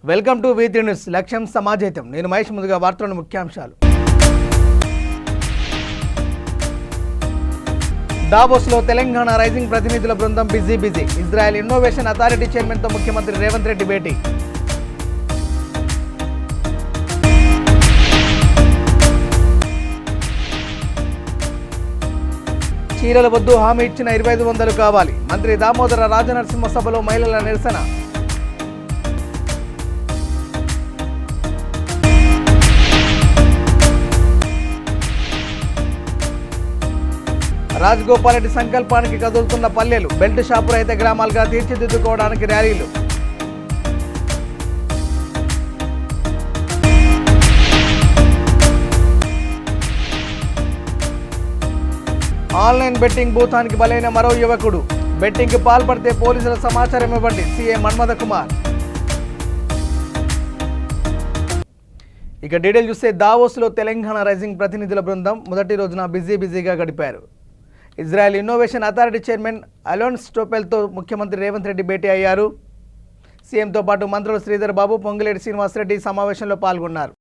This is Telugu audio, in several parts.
Welcome to V3 news. లక్ష్యం సమాజహితం. నేను మహేష్. ముందుగా వార్తలను ముఖ్యాంశాలు. దావోస్లో తెలంగాణ రైజింగ్ ప్రతినిధుల బృందం బిజీ. ఇజ్రాయెల్ ఇన్నోవేషన్ అథారిటీ చైర్మన్తో ముఖ్యమంత్రి రేవంత్ రెడ్డి భేటీ. చీరల వద్దు, హామీ ఇచ్చిన 2500 కావాలి. మంత్రి దామోదర రాజనరసింహ సభలో మహిళల నిరసన. రాజగోపాల్ రెడ్డి సంకల్పానికి కదులుతున్న పల్లెలు. బెల్ట్ షాపు రహిత గ్రామాలుగా తీర్చిదిద్దుకోవడానికి ర్యాలీలు. ఆన్లైన్ బెట్టింగ్ భూతానికి బలైన మరో యువకుడు. బెట్టింగ్కి పాల్పడితే పోలీసుల సమాచారం ఇవ్వండి. సీఎం మన్మథ కుమార్. ఇక డీటెయిల్ చూస్తే దావోస్లో తెలంగాణ రైజింగ్ ప్రతినిధుల బృందం మొదటి రోజున బిజీగా గడిపారు. Israel innovation authority chairman Alon స్టోపెల్తో ముఖ్యమంత్రి రేవంత్ రెడ్డి భేటీ అయ్యారు. సీఎంతో పాటు మంత్రులు శ్రీధర్ బాబు, పొంగులేటి శ్రీనివాసరెడ్డి సమావేశంలో పాల్గొన్నారు.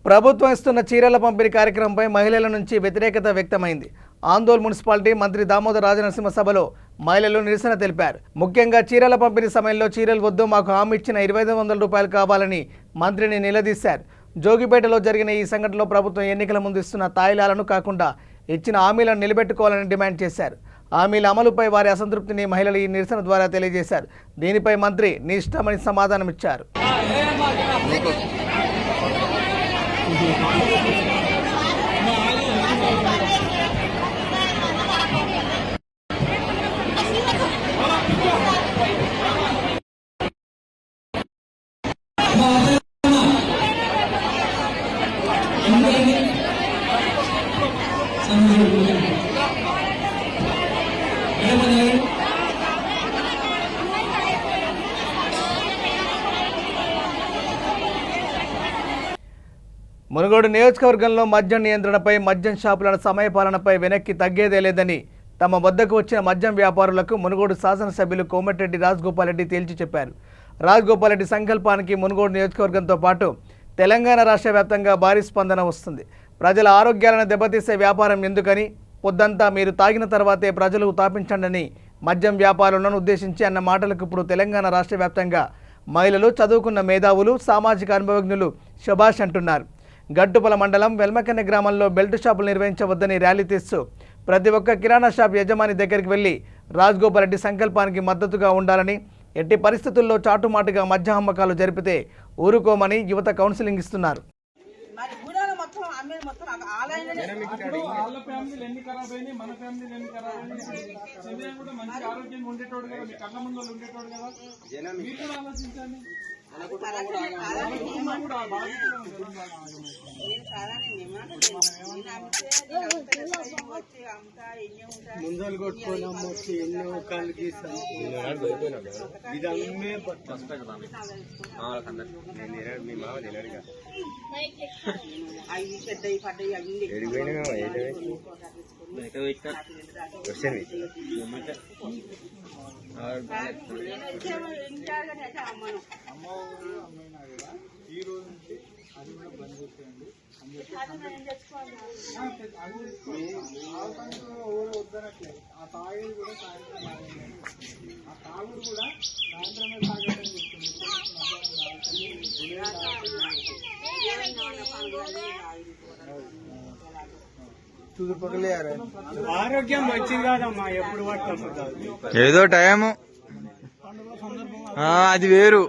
ప్రభుత్వం ఇస్తున్న చీరల పంపిణీ కార్యక్రమంపై మహిళల నుంచి వ్యతిరేకత వ్యక్తమైంది. ఆందోళ్ మున్సిపాలిటీ మంత్రి దామోదర రాజనరసింహ సభలో మహిళలు నిరసన తెలిపారు. ముఖ్యంగా చీరల పంపిణీ సమయంలో చీరలు వద్దు, మాకు హామీ ఇచ్చిన 2500 రూపాయలు కావాలని మంత్రిని నిలదీశారు. జోగిపేటలో జరిగిన ఈ సంఘటనలో ప్రభుత్వం ఎన్నికల ముందు ఇస్తున్న తాయిలాలను కాకుండా ఇచ్చిన హామీలను నిలబెట్టుకోవాలని డిమాండ్ చేశారు. హామీల అమలుపై వారి అసంతృప్తిని మహిళలు ఈ నిరసన ద్వారా తెలియజేశారు. దీనిపై మంత్రి నీ ఇష్టమని సమాధానమిచ్చారు. మునుగోడు నియోజకవర్గంలో మద్యం నియంత్రణపై, మద్యం షాపుల సమయపాలనపై వెనక్కి తగ్గేదే లేదని తమ వద్దకు వచ్చిన మద్యం వ్యాపారులకు మునుగోడు శాసనసభ్యులు కోమటిరెడ్డి రాజగోపాల్ రెడ్డి తేల్చి చెప్పారు. రాజగోపాల్ రెడ్డి సంకల్పానికి మునుగోడు నియోజకవర్గంతో పాటు తెలంగాణ రాష్ట్ర వ్యాప్తంగా భారీ స్పందన వస్తుంది. ప్రజల ఆరోగ్యాలను దెబ్బతీసే వ్యాపారం ఎందుకని, పొద్దంతా మీరు తాగిన తర్వాతే ప్రజలు తాపించండి మద్యం వ్యాపారులను ఉద్దేశించి అన్న మాటలకు ఇప్పుడు తెలంగాణ రాష్ట్ర వ్యాప్తంగా మహిళలు, చదువుకున్న మేధావులు, సామాజిక అనుభవజ్ఞులు శభాష్ అంటున్నారు. గట్టుపల మండలం వెల్మకన్నె గ్రామంలో బెల్ట్ షాపులు నిర్వహించవద్దని ర్యాలీ తీస్తూ ప్రతి ఒక్క కిరాణా షాప్ యజమాని దగ్గరికి వెళ్లి రాజగోపాల్ రెడ్డి సంకల్పానికి మద్దతుగా ఉండాలని, ఎట్టి పరిస్థితుల్లో చాటుమాటుగా మద్య అమ్మకాలు జరిపితే ఊరుకోమని యువత కౌన్సిలింగ్ ఇస్తున్నారు. ముందలు కొట్టుకోవడం వచ్చి ఎన్నో కాళ్ళకి ఈ రోజు నుంచి అది కూడా బంద్ చేసేయండి. ఎవరు వద్దనట్లేదు. ఆ తాగేది కూడా సాయంత్రం తాగండి. ఆ తాగుడు కూడా సాయంత్రమే తాగండి చెప్తుంది. ఆరోగ్యం మంచిది కాదమ్మా. ఎప్పుడు పట్టుకుంటుంది ఏదో టైము. అది వేరు.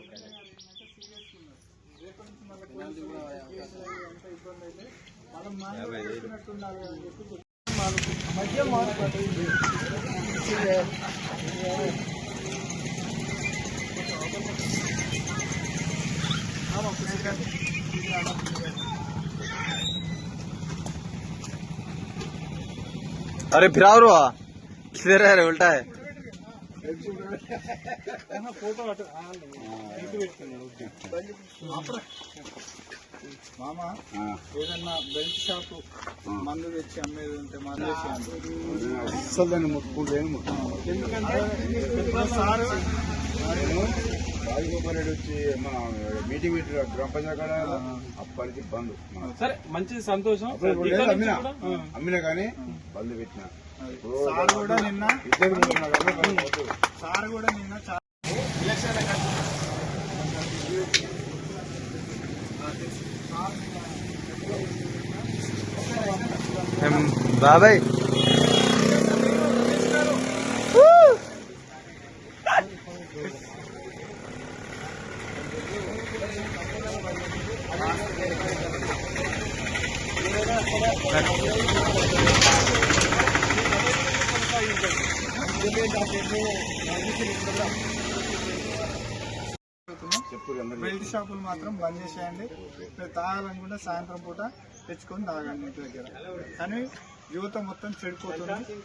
अरे फिर आओ किधर है उल्टा है ఫోటో మామ ఏదన్నా బెల్ట్ షాప్ మందు తెచ్చి అమ్మేది ఉంటే అసలు దాన్ని ముట్టుకుంటేనే ఎందుకంటే సార్ రాజగోపాల్ రెడ్డి వచ్చి మన మీటింగ్ పెట్టి గ్రామ పంచాయతీ కాడ అప్పటికి బంద్. సరే మంచిది, సంతోషం. అమ్మినా కానీ బంద్ పెట్టిన సార్ కూడా నిన్న బాబాయ్ బెల్ట్ షాపులు మాత్రం బంద్ చేసేయండి. మీరు తాగాలనుకుంటే సాయంత్రం పూట తెచ్చుకొని తాగండి ఇంటి దగ్గర. కానీ యువత మొత్తం చెడిపోతుంది,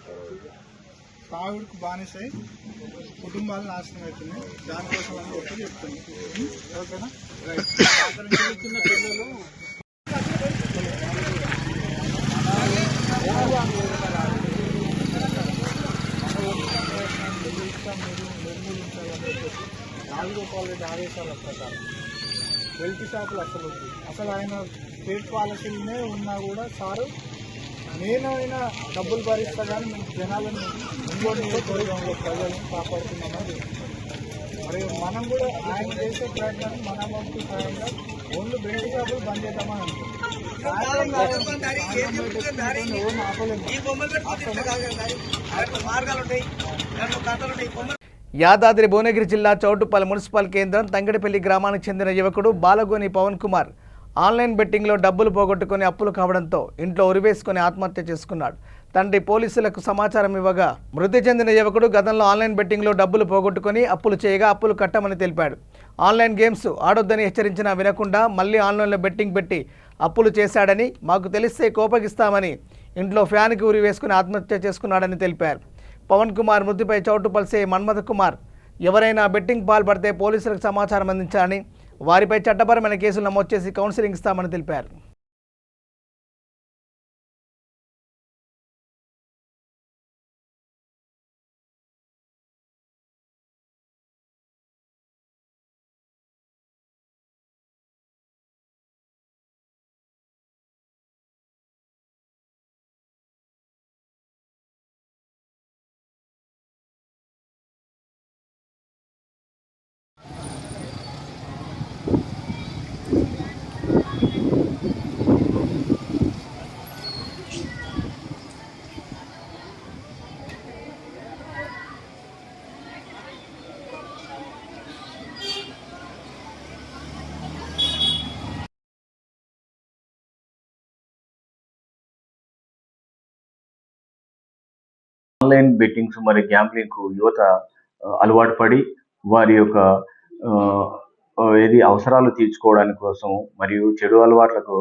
తాగుడుకు బానిసై కుటుంబాలు నాశనం అవుతున్నాయి. దానికోసం అని ఒకటి చెప్తుంది. ఓకేనా? చిన్న పిల్లలు రాజగోపాల్ రెడ్డి ఆదేశాల ప్రకారం బెల్ట్ షాపులు అసలు ఆయన స్టేట్ పాలసీలనే ఉన్నా కూడా సారు నేనైనా డబ్బులు భరిస్తా కానీ మేము జనాలను ఇంకోటి నియోజకవర్గంలో ప్రజలను కాపాడుతున్నామని. మరి మనం కూడా ఆయన చేసే ప్రయత్నాన్ని మన వంతు సాయంగా ఓన్లీ బెల్ట్ షాపులు బంద్ చేద్దామని అనుకుంటున్నాం. యాదాద్రి భువనగిరి జిల్లా చౌటుప్పల్ మున్సిపల్ కేంద్రం తంగడిపల్లి గ్రామానికి చెందిన యువకుడు బాలగోని పవన్ కుమార్ ఆన్లైన్ బెట్టింగ్లో డబ్బులు పోగొట్టుకుని అప్పులు కావడంతో ఇంట్లో ఉరివేసుకుని ఆత్మహత్య చేసుకున్నాడు. తండ్రి పోలీసులకు సమాచారం ఇవ్వగా మృతి చెందిన యువకుడు గతంలో ఆన్లైన్ బెట్టింగ్లో డబ్బులు పోగొట్టుకుని అప్పులు చేయగా అప్పులు కట్టమని తెలిపాడు. ఆన్లైన్ గేమ్స్ ఆడొద్దని హెచ్చరించినా వినకుండా మళ్ళీ ఆన్లైన్లో బెట్టింగ్ పెట్టి అప్పులు చేశాడని, మాకు తెలిస్తే కోపగిస్తామని ఇంట్లో ఫ్యాన్కి ఉరి వేసుకుని ఆత్మహత్య చేసుకున్నాడని తెలిపారు. పవన్ కుమార్ మృతిపై చౌటుప్పల్ సీఐ మన్మథ కుమార్ ఎవరైనా బెట్టింగ్ పాల్పడితే పోలీసులకు సమాచారం అందించాలని, వారిపై చట్టపరమైన కేసులు నమోదు చేసి కౌన్సిలింగ్ ఇస్తామని తెలిపారు. ఆన్లైన్ బెట్టింగ్స్ మరి గ్యాంబ్లింగ్ యువత అలవాటు పడి వారి యొక్క అవసరాలు తీర్చుకోవడానికి కోసం మరియు చెడు అలవాట్లకు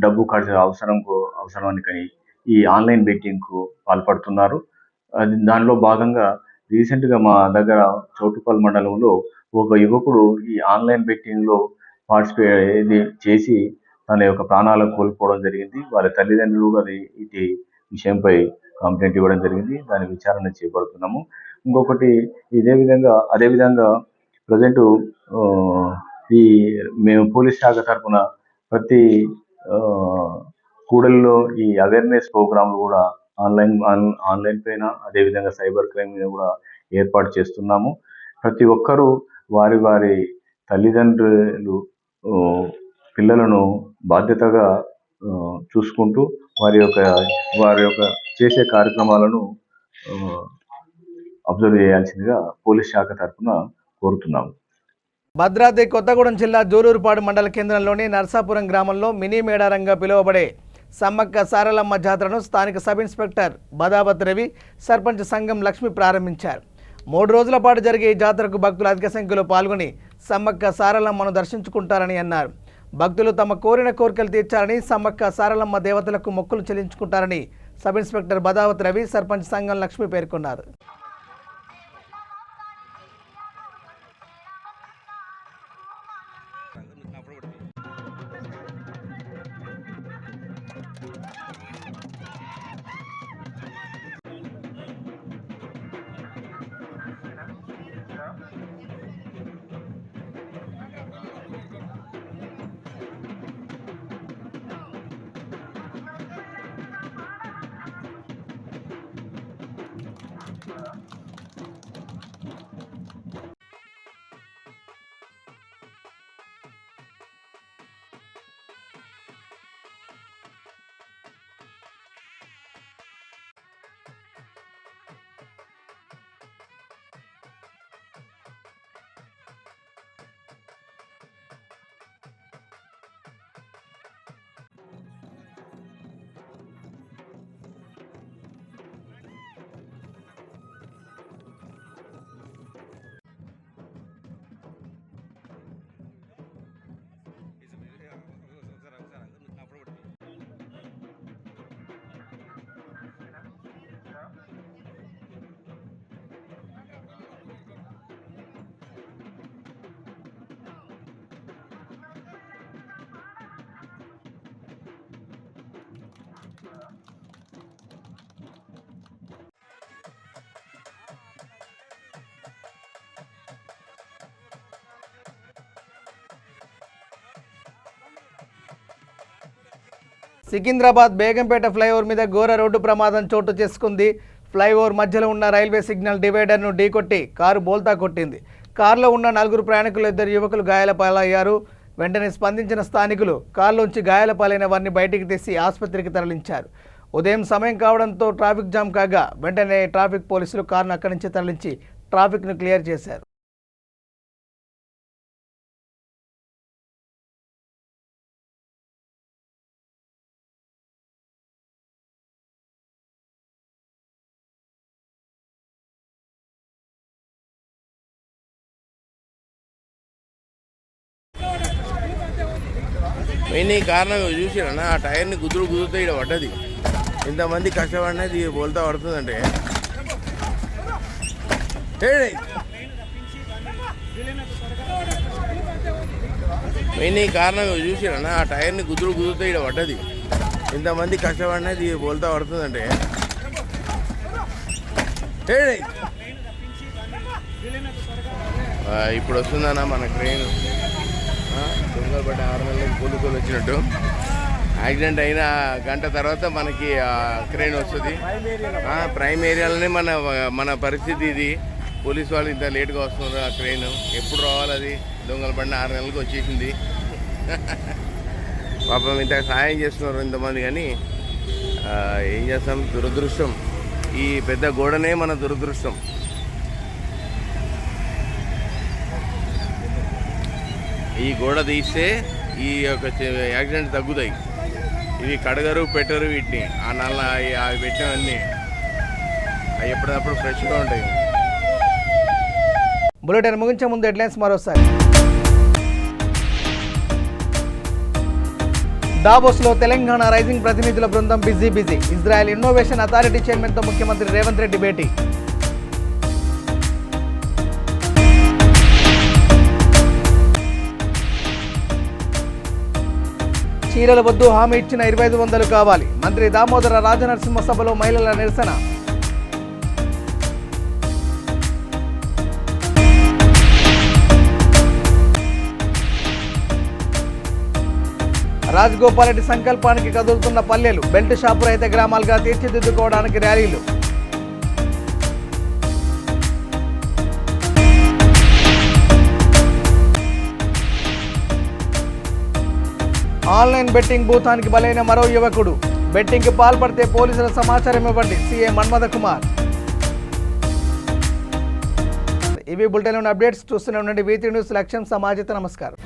డబ్బు ఖర్చు అవసరాన్ని కని ఈ ఆన్లైన్ బెట్టింగ్కు పాల్పడుతున్నారు. దానిలో భాగంగా రీసెంట్గా మా దగ్గర చౌటుప్పల్ మండలంలో ఒక యువకుడు ఈ ఆన్లైన్ బెట్టింగ్లో పార్టిసిపేట్ చేసి తన యొక్క ప్రాణాలను కోల్పోవడం జరిగింది. వారి తల్లిదండ్రులు అది ఇది విషయంపై కంప్లైంట్ ఇవ్వడం జరిగింది. దాని విచారణ చేపడుతున్నాము. ఇంకొకటి అదేవిధంగా ప్రజెంట్ మేము పోలీస్ శాఖ తరఫున ప్రతి కూడలిలో ఈ అవేర్నెస్ ప్రోగ్రాంలు కూడా ఆన్లైన్ పైన అదేవిధంగా సైబర్ క్రైమ్ మీద కూడా ఏర్పాటు చేస్తున్నాము. ప్రతి ఒక్కరూ వారి తల్లిదండ్రులు పిల్లలను బాధ్యతగా చూసుకుంటూ వారి యొక్క చేసే కార్యక్రమాలను అబ్జర్వ్ చేయాల్సిందిగా పోలీస్ శాఖ తరఫున కోరుతున్నాము. భద్రాద్రి కొత్తగూడెం జిల్లా జోలూరుపాడు మండల కేంద్రంలోని నర్సాపురం గ్రామంలో మినీ మేడారంగా పిలువబడే సమ్మక్క సారలమ్మ జాతరను స్థానిక సబ్ ఇన్స్పెక్టర్ బదావత్ రవి, సర్పంచ్ సంఘం లక్ష్మి ప్రారంభించారు. 3 రోజుల పాటు జరిగే ఈ జాతరకు భక్తులు అధిక సంఖ్యలో పాల్గొని సమ్మక్క సారలమ్మను దర్శించుకుంటారని అన్నారు. భక్తులు తమ కోరిన కోరికలు తీర్చాలని, సమ్మక్క సారలమ్మ దేవతలకు మొక్కులు చెల్లించుకుంటారని సబ్ ఇన్స్పెక్టర్ బదావత్ రవి, సర్పంచ్ సంఘం లక్ష్మి పేర్కొన్నారు. సికింద్రాబాద్ బేగంపేట ఫ్లైఓవర్ మీద ఘోర రోడ్డు ప్రమాదం చోటు చేసుకుంది. ఫ్లైఓవర్ మధ్యలో ఉన్న రైల్వే సిగ్నల్ డివైడర్ను ఢీకొట్టి కారు బోల్తా కొట్టింది. కారులో ఉన్న 4 ప్రయాణికులు, 2 యువకులు గాయాల పాలయ్యారు. వెంటనే స్పందించిన స్థానికులు కారులోంచి గాయాల పాలైన వారిని బయటికి తీసి ఆసుపత్రికి తరలించారు. ఉదయం సమయం కావడంతో ట్రాఫిక్ జామ్ కాగా వెంటనే ట్రాఫిక్ పోలీసులు కారును అక్కడి నుంచి తరలించి ట్రాఫిక్ను క్లియర్ చేశారు. మెయిన్ ఈ కారణం చూసినా ఆ టైర్ని కుదురుతో ఇక్కడ పడ్డది. ఇంతమంది కష్టపడినది బోల్తా పడుతుందంటే మెయిన్ ఈ కారణం చూసినా ఆ టైర్ని కుదురుతో ఇక్కడ పడ్డది. ఇంతమంది కష్టపడినది బోల్తా పడుతుందంటే ఇప్పుడు వస్తుందన్నా మన క్రెయిన్. దొంగలపడ్డ 6 నెలలకు పోలీసులు వచ్చినట్టు యాక్సిడెంట్ అయిన గంట తర్వాత మనకి క్రెయిన్ వస్తుంది. ప్రైమ్ ఏరియాలోనే మన పరిస్థితి ఇది. పోలీసు వాళ్ళు ఇంత లేట్గా వస్తున్నారు. ఆ క్రెయిన్ ఎప్పుడు రావాలి? అది దొంగలపడిన 6 నెలలకు వచ్చేసింది. పాపం ఇంత సాయం చేస్తున్నారు ఇంతమంది, కానీ ఏం చేస్తాం, దురదృష్టం. ఈ పెద్ద గోడనే మన దురదృష్టం. ఈ గోడ తీస్తే ఈ యొక్క యాక్సిడెంట్ తగ్గుతాయి. ఇవి కడగరు, పెట్టరు వీటిని. ఆ నల్ల అవి పెట్టినవన్నీ అవి ఎప్పటికప్పుడు ఫ్రెష్గా ఉంటాయి. బులెటిన్ ముగించే ముందు హెడ్లైన్స్ మరోసారి. దావోస్లో తెలంగాణ రైజింగ్ ప్రతినిధుల బృందం బిజీ. ఇజ్రాయెల్ ఇన్నోవేషన్ అథారిటీ చైర్మన్తో ముఖ్యమంత్రి రేవంత్ రెడ్డి భేటీ. చీరల వద్దు, హామీ ఇచ్చిన 2500 కావాలి. మంత్రి దామోదర రాజనరసింహ సభలో మహిళల నిరసన. రాజగోపాల్ రెడ్డి సంకల్పానికి కదులుతున్న పల్లెలు. బెల్ట్ షాపు రహిత గ్రామాలుగా తీర్చిదిద్దుకోవడానికి ర్యాలీలు. ఆన్లైన్ బెట్టింగ్ భూతానికి బలైన మరో యువకుడు. బెట్టింగ్కి పాల్పడితే పోలీసుల సమాచారం ఇవ్వండి. సీఎం మన్మథ కుమార్. ఇవి బులెటిన్లోని అప్డేట్స్. చూస్తూనే ఉండండి V3 న్యూస్. లక్ష్యం సమాజత. నమస్కారం.